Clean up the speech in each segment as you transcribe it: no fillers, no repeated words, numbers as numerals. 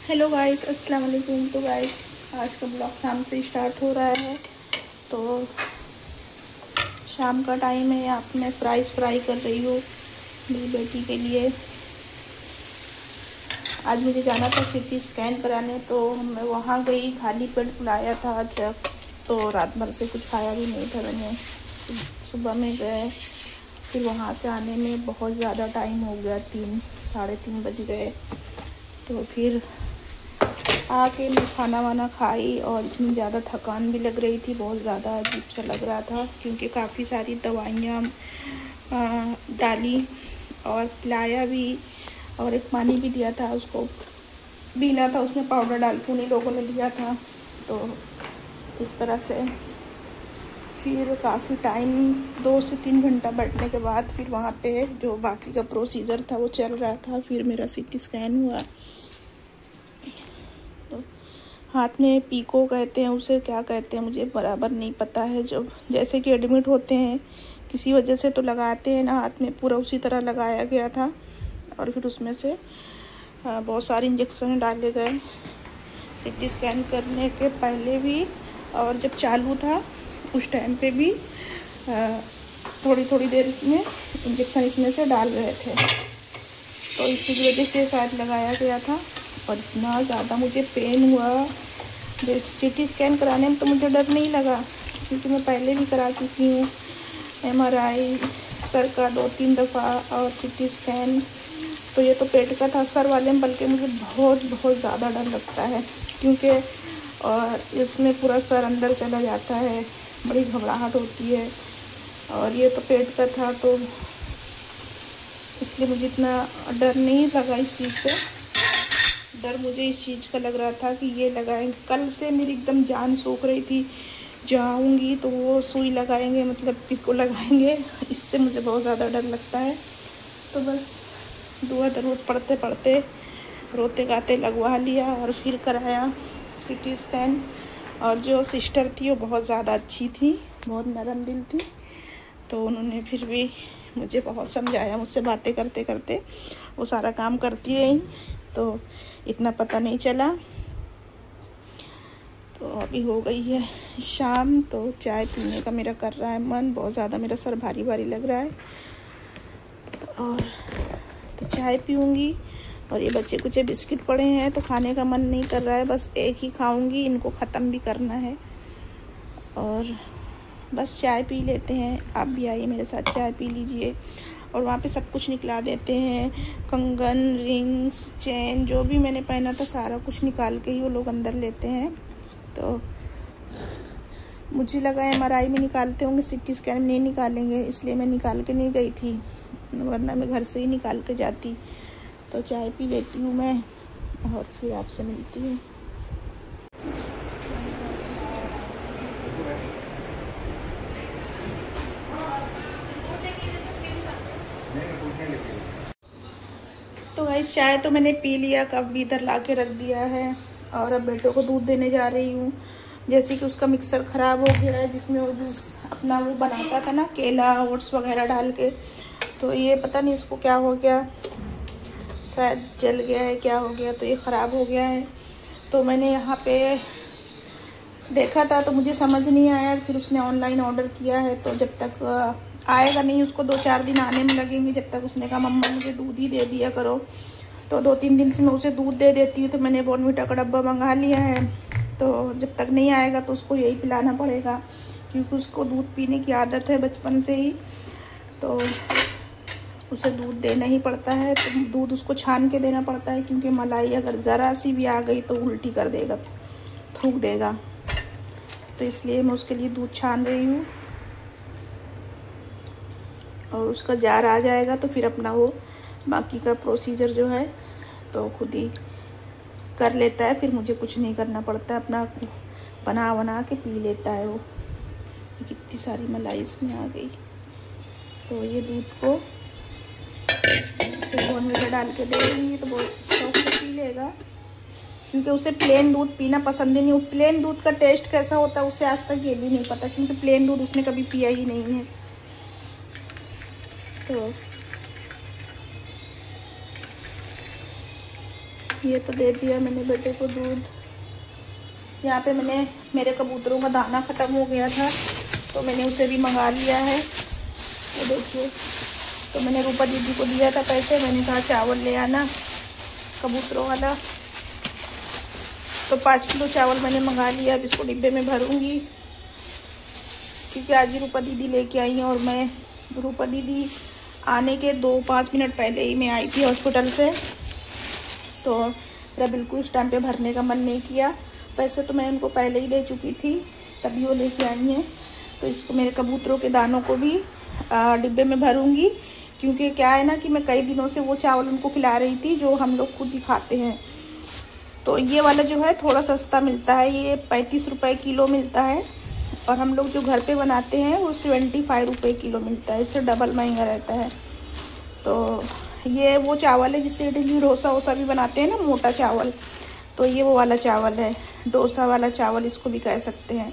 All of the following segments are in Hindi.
हेलो गाइस, अस्सलाम वालेकुम। तो गाइस आज का ब्लॉग शाम से स्टार्ट हो रहा है। तो शाम का टाइम है, यहाँ पे मैं फ्राई कर रही हूँ मेरी बेटी के लिए। आज मुझे जाना था सिटी स्कैन कराने, तो मैं वहाँ गई, खाली पेट बुलाया था आज। तो रात भर से कुछ खाया भी नहीं था मैंने। सुबह में गए, फिर वहाँ से आने में बहुत ज़्यादा टाइम हो गया, 3 साढ़े 3 बज गए। तो फिर आके मैं खाना वाना खाई और इतनी ज़्यादा थकान भी लग रही थी, बहुत ज़्यादा अजीब सा लग रहा था, क्योंकि काफ़ी सारी दवाइयाँ डाली और पिलाया भी, और एक पानी भी दिया था उसको पीना था, उसमें पाउडर डाल के उन्हीं लोगों ने दिया था। तो इस तरह से फिर काफ़ी टाइम 2 से 3 घंटा बैठने के बाद फिर वहाँ पे जो बाकी का प्रोसीजर था वो चल रहा था। फिर मेरा सीटी स्कैन हुआ। तो हाथ में पीको कहते हैं उसे, क्या कहते हैं मुझे बराबर नहीं पता है। जब जैसे कि एडमिट होते हैं किसी वजह से तो लगाते हैं ना, हाथ में पूरा उसी तरह लगाया गया था। और फिर उसमें से बहुत सारे इंजेक्शन डाले गए सीटी स्कैन करने के पहले भी, और जब चालू था उस टाइम पे भी थोड़ी थोड़ी देर में इंजेक्शन इसमें से डाल रहे थे। तो इसी की वजह से शायद लगाया गया था। और इतना ज़्यादा मुझे पेन हुआ सीटी स्कैन कराने में, तो मुझे डर नहीं लगा क्योंकि मैं पहले भी करा चुकी हूँ MRI सर का 2-3 दफ़ा और सीटी स्कैन। तो ये तो पेट का था, सर वाले में बल्कि मुझे बहुत ज़्यादा डर लगता है, क्योंकि और इसमें पूरा सर अंदर चला जाता है, बड़ी घबराहट होती है। और ये तो पेट का था, तो इसलिए मुझे इतना डर नहीं लगा इस चीज़ से। डर मुझे इस चीज़ का लग रहा था कि ये लगाएंगे, कल से मेरी एकदम जान सूख रही थी, जाऊंगी तो वो सुई लगाएंगे, मतलब पिको लगाएंगे, इससे मुझे बहुत ज़्यादा डर लगता है। तो बस दुआ दरूद पढ़ते पढ़ते रोते गाते लगवा लिया और फिर कराया सीटी स्कैन। और जो सिस्टर थी वो बहुत ज़्यादा अच्छी थी, बहुत नरम दिल थी। तो उन्होंने फिर भी मुझे बहुत समझाया, मुझसे बातें करते करते वो सारा काम करती रही, तो इतना पता नहीं चला। तो अभी हो गई है शाम, तो चाय पीने का मेरा कर रहा है मन, बहुत ज़्यादा मेरा सर भारी भारी लग रहा है। और तो चाय पीऊँगी। और ये बच्चे कुछ बिस्किट पड़े हैं तो खाने का मन नहीं कर रहा है, बस एक ही खाऊंगी, इनको ख़त्म भी करना है। और बस चाय पी लेते हैं। आप भी आइए मेरे साथ, चाय पी लीजिए। और वहाँ पे सब कुछ निकला देते हैं, कंगन, रिंग्स, चेन, जो भी मैंने पहना था सारा कुछ निकाल के ही वो लोग अंदर लेते हैं। तो मुझे लगा MRI में निकालते होंगे, सीटी स्कैन में नहीं निकालेंगे, इसलिए मैं निकाल के नहीं गई थी, वरना मैं घर से ही निकाल के जाती। तो चाय पी लेती हूँ मैं और फिर आपसे मिलती हूँ। तो भाई चाय तो मैंने पी लिया, कप भी इधर ला के रख दिया है। और अब बेटों को दूध देने जा रही हूँ। जैसे कि उसका मिक्सर ख़राब हो गया है, जिसमें वो जूस अपना वो बनाता था ना, केला ओट्स वगैरह डाल के, तो ये पता नहीं इसको क्या हो गया, शायद जल गया है, क्या हो गया, तो ये ख़राब हो गया है। तो मैंने यहाँ पे देखा था तो मुझे समझ नहीं आया, फिर उसने ऑनलाइन ऑर्डर किया है। तो जब तक आएगा नहीं, उसको 2-4 दिन आने में लगेंगे। जब तक उसने कहा मम्मा मुझे दूध ही दे दिया करो, तो 2-3 दिन से मैं उसे दूध दे देती हूँ। तो मैंने बॉर्नवीटा का डब्बा मंगा लिया है, तो जब तक नहीं आएगा तो उसको यही पिलाना पड़ेगा, क्योंकि उसको दूध पीने की आदत है बचपन से ही, तो उसे दूध देना ही पड़ता है। तो दूध उसको छान के देना पड़ता है, क्योंकि मलाई अगर ज़रा सी भी आ गई तो उल्टी कर देगा, थूक देगा। तो इसलिए मैं उसके लिए दूध छान रही हूँ। और उसका जार आ जाएगा तो फिर अपना वो बाकी का प्रोसीजर जो है तो खुद ही कर लेता है, फिर मुझे कुछ नहीं करना पड़ता, अपना बना के पी लेता है वो। कितनी सारी मलाई इसमें आ गई। तो ये दूध को से बॉर्नवीटा डाल के दे देंगे तो बहुत शौक से पी लेगा, क्योंकि उसे प्लेन दूध पीना पसंद ही नहीं। प्लेन दूध का टेस्ट कैसा होता है उसे आज तक ये भी नहीं पता, क्योंकि प्लेन दूध उसने कभी पिया ही नहीं है। तो ये तो दे दिया मैंने बेटे को दूध। यहाँ पे मैंने मेरे कबूतरों का दाना ख़त्म हो गया था तो मैंने उसे भी मंगा लिया है। ये देखिए, तो मैंने रूपा दीदी को दिया था पैसे, मैंने कहा चावल ले आना कबूतरों वाला, तो 5 किलो चावल मैंने मंगा लिया। अब इसको डिब्बे में भरूंगी क्योंकि आज ही रूपा दीदी लेके आई हैं और मैं रूपा दीदी आने के 2-5 मिनट पहले ही मैं आई थी हॉस्पिटल से, तो मेरा बिल्कुल इस टाइम पे भरने का मन नहीं किया। पैसे तो मैं उनको पहले ही दे चुकी थी, तभी वो लेके आई हैं। तो इसको मेरे कबूतरों के दानों को भी डिब्बे में भरूंगी क्योंकि क्या है ना कि मैं कई दिनों से वो चावल उनको खिला रही थी जो हम लोग खुद ही खाते हैं। तो ये वाला जो है थोड़ा सस्ता मिलता है, ये 35 रुपये किलो मिलता है, और हम लोग जो घर पे बनाते हैं वो 75 रुपये किलो मिलता है, इससे डबल महंगा रहता है। तो ये वो चावल है जिससे इडली डोसा वोसा भी बनाते हैं ना, मोटा चावल, तो ये वो वाला चावल है, डोसा वाला चावल इसको भी कह सकते हैं।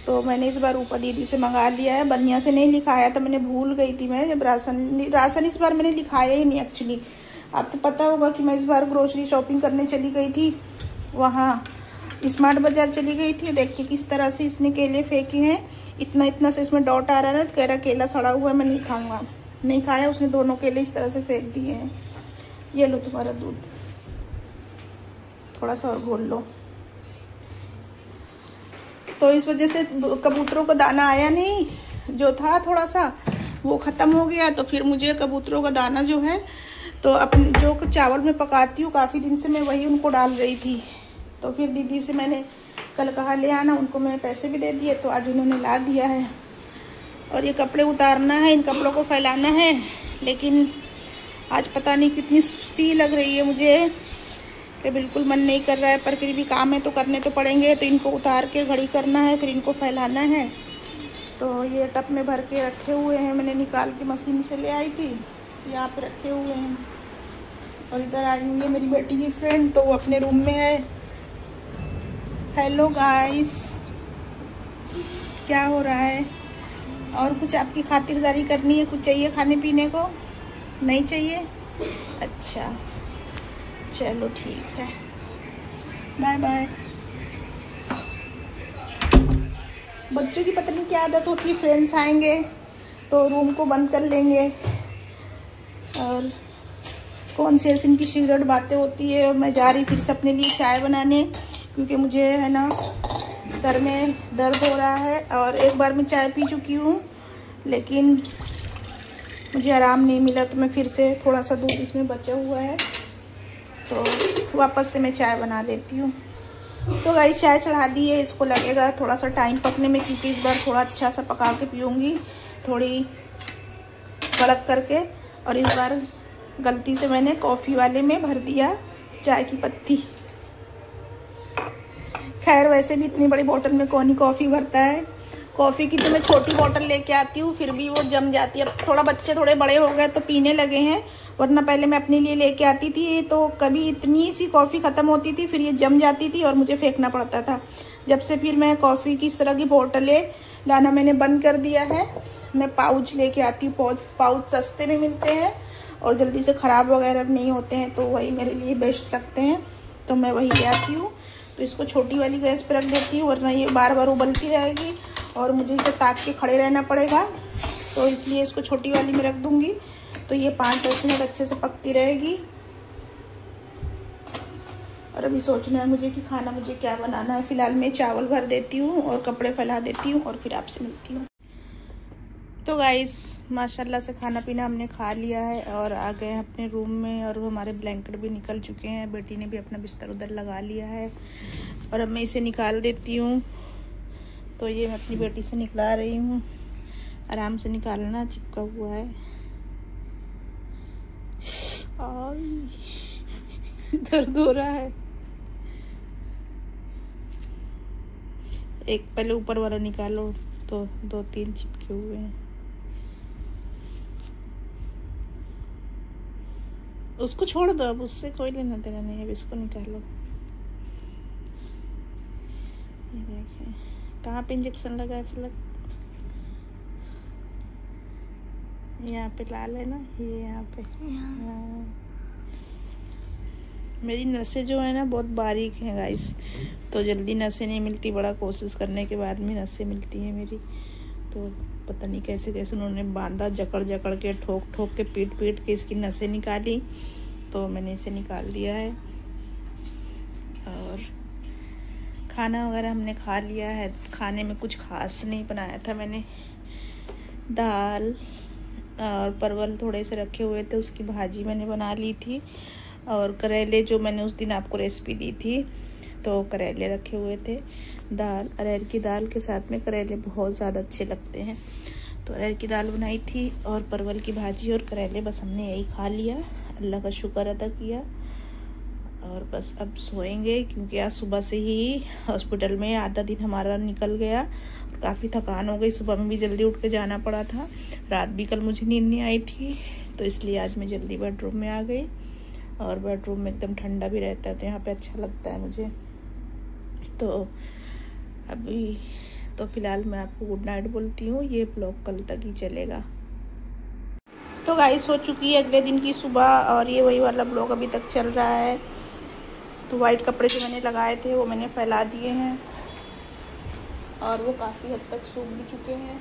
तो मैंने इस बार रूपा दीदी से मंगा लिया है। बनिया से नहीं लिखाया था, मैंने भूल गई थी मैं, जब राशन इस बार मैंने लिखाया ही नहीं। एक्चुअली आपको पता होगा कि मैं इस बार ग्रोसरी शॉपिंग करने चली गई थी, वहाँ स्मार्ट बाज़ार चली गई थी। देखिए किस तरह से इसने केले फेंके हैं, इतना इतना से इसमें डॉट आ रहा है, कह रहा केला सड़ा हुआ है मैं नहीं खाऊंगा, नहीं खाया उसने, दोनों केले इस तरह से फेंक दिए हैं। ये लो तुम्हारा दूध, थोड़ा सा और घोल लो। तो इस वजह से कबूतरों का दाना आया नहीं, जो था थोड़ा सा वो ख़त्म हो गया। तो फिर मुझे कबूतरों का दाना जो है, तो अपने जो चावल में पकाती हूँ काफ़ी दिन से मैं वही उनको डाल रही थी। तो फिर दीदी से मैंने कल कहा ले आना, उनको मैंने पैसे भी दे दिए, तो आज उन्होंने ला दिया है। और ये कपड़े उतारना है, इन कपड़ों को फैलाना है, लेकिन आज पता नहीं कितनी सुस्ती लग रही है मुझे कि बिल्कुल मन नहीं कर रहा है, पर फिर भी काम है तो करने तो पड़ेंगे। तो इनको उतार के घड़ी करना है, फिर इनको फैलाना है। तो ये टब में भर के रखे हुए हैं, मैंने निकाल के मशीन से ले आई थी, तो यहाँ पे रखे हुए हैं। और इधर आई हुई है मेरी बेटी की फ्रेंड, तो वो अपने रूम में है। हेलो गाइस, क्या हो रहा है? और कुछ आपकी खातिरदारी करनी है? कुछ चाहिए खाने पीने को? नहीं चाहिए? अच्छा चलो ठीक है, बाय बाय। बच्चों की पता नहीं क्या आदत होती है, फ्रेंड्स आएंगे तो रूम को बंद कर लेंगे, और कौन सी ऐसी इनकी सिगरेट बातें होती है। मैं जा रही फिर से अपने लिए चाय बनाने, क्योंकि मुझे है ना सर में दर्द हो रहा है, और एक बार मैं चाय पी चुकी हूँ लेकिन मुझे आराम नहीं मिला, तो मैं फिर से थोड़ा सा दूध इसमें बचा हुआ है तो वापस से मैं चाय बना लेती हूँ। तो गाइस चाय चढ़ा दी है, इसको लगेगा थोड़ा सा टाइम पकने में, क्योंकि इस बार थोड़ा अच्छा सा पका के पीऊँगी, थोड़ी कड़क करके। और इस बार गलती से मैंने कॉफ़ी वाले में भर दिया चाय की पत्ती। खैर वैसे भी इतनी बड़ी बोतल में कौन ही कॉफ़ी भरता है। कॉफ़ी की तो मैं छोटी बोतल लेके आती हूँ, फिर भी वो जम जाती है। अब थोड़ा बच्चे थोड़े बड़े हो गए तो पीने लगे हैं, वरना पहले मैं अपने लिए लेके आती थी तो कभी इतनी सी कॉफ़ी ख़त्म होती थी, फिर ये जम जाती थी और मुझे फेंकना पड़ता था। जब से फिर मैं कॉफ़ी की इस तरह की बोतलें लाना मैंने बंद कर दिया है, मैं पाउच लेके आती हूँ। पाउच सस्ते में मिलते हैं और जल्दी से ख़राब वगैरह नहीं होते हैं, तो वही मेरे लिए बेस्ट लगते हैं, तो मैं वही ले आती हूँ। तो इसको छोटी वाली गैस पर रख देती हूँ, वरना ये बार बार उबलती रहेगी और मुझे इसे ताक के खड़े रहना पड़ेगा, तो इसलिए इसको छोटी वाली में रख दूँगी। तो ये 5-10 मिनट अच्छे से पकती रहेगी। और अभी सोचना है मुझे कि खाना मुझे क्या बनाना है। फ़िलहाल मैं चावल भर देती हूँ और कपड़े फैला देती हूँ और फिर आपसे मिलती हूँ। तो गाइस माशाल्लाह से खाना पीना हमने खा लिया है और आ गए हैं अपने रूम में, और वो हमारे ब्लैंकेट भी निकल चुके हैं। बेटी ने भी अपना बिस्तर उधर लगा लिया है और अब मैं इसे निकाल देती हूँ। तो ये मैं अपनी बेटी से निकला रही हूँ, आराम से निकालना, चिपका हुआ है। और दर्द हो रहा है। एक पहले ऊपर वाला निकालो, तो 2-3 चिपके हुए हैं। उसको छोड़ दो, अब उससे कोई लेना देना नहीं है, अब इसको निकालो। ये देखिए कहाँ पे इंजेक्शन लगा है फिलहाल, यहाँ पे लाल है ना, ये यहाँ पे। हाँ। मेरी नसें जो है ना बहुत बारीक हैं गाइस, तो जल्दी नसें नहीं मिलती, बड़ा कोशिश करने के बाद में नसें मिलती हैं मेरी। तो पता नहीं कैसे कैसे उन्होंने बांधा, जकड़ जकड़ के, ठोक ठोक के, पीट पीट के इसकी नसें निकाली। तो मैंने इसे निकाल दिया है और खाना वगैरह हमने खा लिया है। खाने में कुछ खास नहीं बनाया था मैंने, दाल और परवल थोड़े से रखे हुए थे, उसकी भाजी मैंने बना ली थी। और करेले जो मैंने उस दिन आपको रेसिपी दी थी, तो करेले रखे हुए थे। दाल, अरहर की दाल के साथ में करेले बहुत ज़्यादा अच्छे लगते हैं, तो अरहर की दाल बनाई थी और परवल की भाजी और करेले, बस हमने यही खा लिया। अल्लाह का शुक्र अदा किया और बस अब सोएंगे, क्योंकि आज सुबह से ही हॉस्पिटल में आधा दिन हमारा निकल गया। काफ़ी थकान हो गई, सुबह में भी जल्दी उठ के जाना पड़ा था। रात भी कल मुझे नींद नहीं आई थी, तो इसलिए आज मैं जल्दी बेडरूम में आ गई। और बेडरूम में एकदम ठंडा भी रहता है, तो यहाँ पे अच्छा लगता है मुझे। तो अभी तो फ़िलहाल मैं आपको गुड नाइट बोलती हूँ, ये ब्लॉग कल तक ही चलेगा। तो गाइस हो चुकी है अगले दिन की सुबह और ये वही वाला ब्लॉग अभी तक चल रहा है। तो वाइट कपड़े जो मैंने लगाए थे वो मैंने फैला दिए हैं और वो काफ़ी हद तक सूख भी चुके हैं।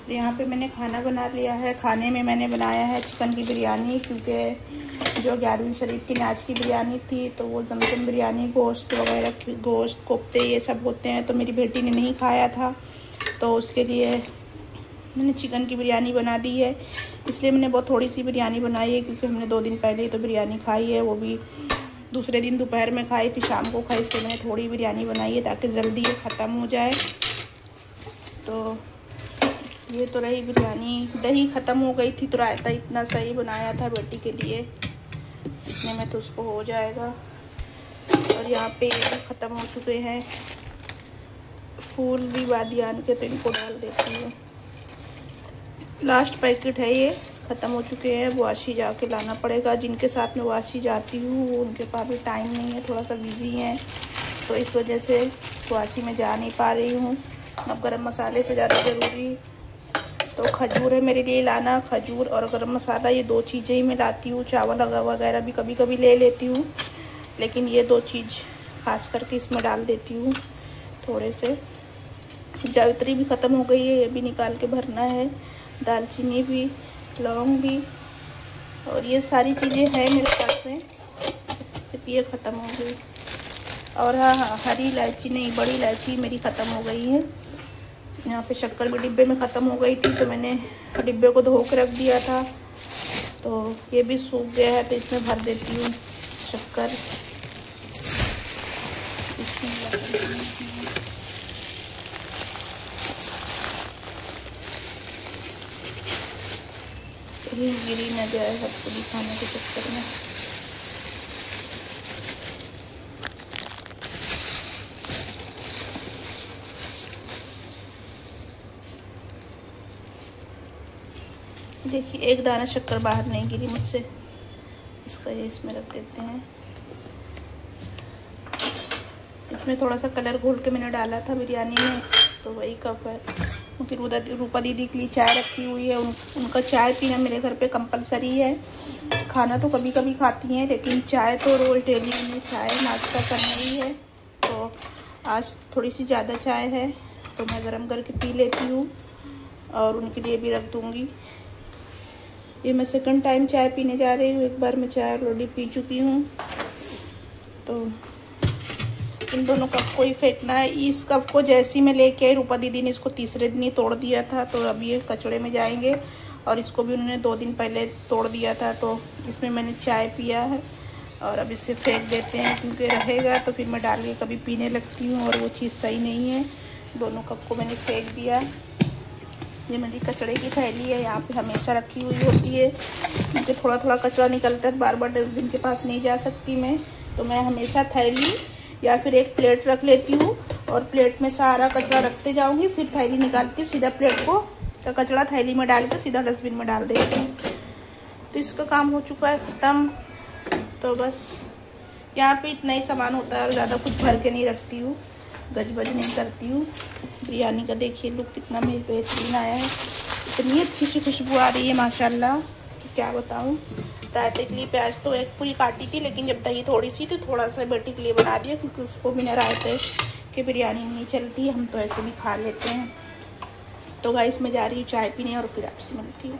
यहाँ पे मैंने खाना बना लिया है। खाने में मैंने बनाया है चिकन की बिरयानी, क्योंकि जो 11वीं शरीफ की नाच की बिरयानी थी, तो वो जमजम बिरयानी, गोश्त वगैरह, गोश्त कोफ्ते ये सब होते हैं, तो मेरी बेटी ने नहीं खाया था, तो उसके लिए मैंने चिकन की बिरयानी बना दी है। इसलिए मैंने बहुत थोड़ी सी बिरयानी बनाई है, क्योंकि हमने 2 दिन पहले ही तो बिरयानी खाई है, वो भी दूसरे दिन दोपहर में खाई, फिर शाम को खाई, इसलिए मैंने थोड़ी बिरयानी बनाई है ताकि जल्दी ये ख़त्म हो जाए। तो ये तो रही बिरयानी। दही ख़त्म हो गई थी, तो रायता इतना सही बनाया था बेटी के लिए, इतने में तो उसको हो जाएगा। और यहाँ पे भी ख़त्म हो चुके हैं फूल भी बादियान के, तो इनको डाल देती हूँ। लास्ट पैकेट है ये, ख़त्म हो चुके हैं। वाशी जाके लाना पड़ेगा। जिनके साथ में वाशी जाती हूँ वो उनके पास भी टाइम नहीं है, थोड़ा सा बिज़ी हैं, तो इस वजह से वाशी में जा नहीं पा रही हूँ। अब गरम मसाले से ज़्यादा ज़रूरी तो खजूर है मेरे लिए लाना। खजूर और गरम मसाला, ये 2 चीज़ें ही मैं लाती हूँ। चावल वगैरह भी कभी कभी ले लेती हूँ, लेकिन ये 2 चीज़ खास करके इसमें डाल देती हूँ थोड़े से। जावित्री भी ख़त्म हो गई है, ये भी निकाल के भरना है। दालचीनी भी, लौंग भी, और ये सारी चीज़ें हैं मेरे पास में, सिर्फ ये ख़त्म हो गई। और हाँ, हरी इलायची नहीं, बड़ी इलायची मेरी ख़त्म हो गई है। यहाँ पे शक्कर भी डिब्बे में ख़त्म हो गई थी, तो मैंने डिब्बे को धो के रख दिया था, तो ये भी सूख गया है, तो इसमें भर देती हूँ शक्कर। गिरी न जाए सबको दिखाने के चक्कर में। देखिए एक दाना शक्कर बाहर नहीं गिरी मुझसे। इसका ये इसमें रख देते हैं। इसमें थोड़ा सा कलर घोल के मैंने डाला था बिरयानी में, तो वही कप है। क्योंकि रूपा दीदी के लिए चाय रखी हुई है, उनका चाय पीना मेरे घर पे कंपलसरी है। खाना तो कभी कभी खाती हैं, लेकिन चाय तो रोज़ डेली उन्हें चाय नाश्ता करना ही है। तो आज थोड़ी सी ज़्यादा चाय है, तो मैं गरम करके पी लेती हूँ और उनके लिए भी रख दूँगी। ये मैं सेकंड टाइम चाय पीने जा रही हूँ। एक बार मैं चाय ऑलरेडी पी चुकी हूँ, तो इन दोनों कप को ही फेंकना है। इस कप को जैसी मैं लेके आई, रूपा दीदी ने इसको तीसरे दिन ही तोड़ दिया था, तो अब ये कचड़े में जाएंगे। और इसको भी उन्होंने 2 दिन पहले तोड़ दिया था, तो इसमें मैंने चाय पिया है और अब इसे फेंक देते हैं, क्योंकि रहेगा तो फिर मैं डाल के कभी पीने लगती हूँ और वो चीज़ सही नहीं है। दोनों कप को मैंने फेंक दिया। ये मेरी कचड़े की थैली है, यहाँ पे हमेशा रखी हुई होती है, क्योंकि थोड़ा थोड़ा कचरा निकलता है, बार बार डस्टबिन के पास नहीं जा सकती मैं, तो मैं हमेशा थैली या फिर एक प्लेट रख लेती हूँ और प्लेट में सारा कचरा रखते जाऊँगी, फिर थैली निकालती हूँ, सीधा प्लेट को का कचरा थैली में डाल के सीधा डस्टबिन में डाल देती हूँ। तो इसका काम हो चुका है ख़त्म। तो बस यहाँ पे इतना ही सामान होता है और ज़्यादा कुछ भर के नहीं रखती हूँ, गजबज नहीं करती हूँ। बिरयानी का देखिए लुक कितना बेहतरीन आया है, इतनी अच्छी सी खुशबू आ रही है माशाल्लाह, क्या क्या बताऊँ। रायते के लिए प्याज तो एक पूरी काटी थी, लेकिन जब दही थोड़ी सी तो थोड़ा सा बेटी के लिए बना दिया, क्योंकि उसको बिना रायते के बिरयानी नहीं चलती, हम तो ऐसे भी खा लेते हैं। तो गाइस मैं जा रही हूँ चाय पीने और फिर आपसे मिलती हूँ।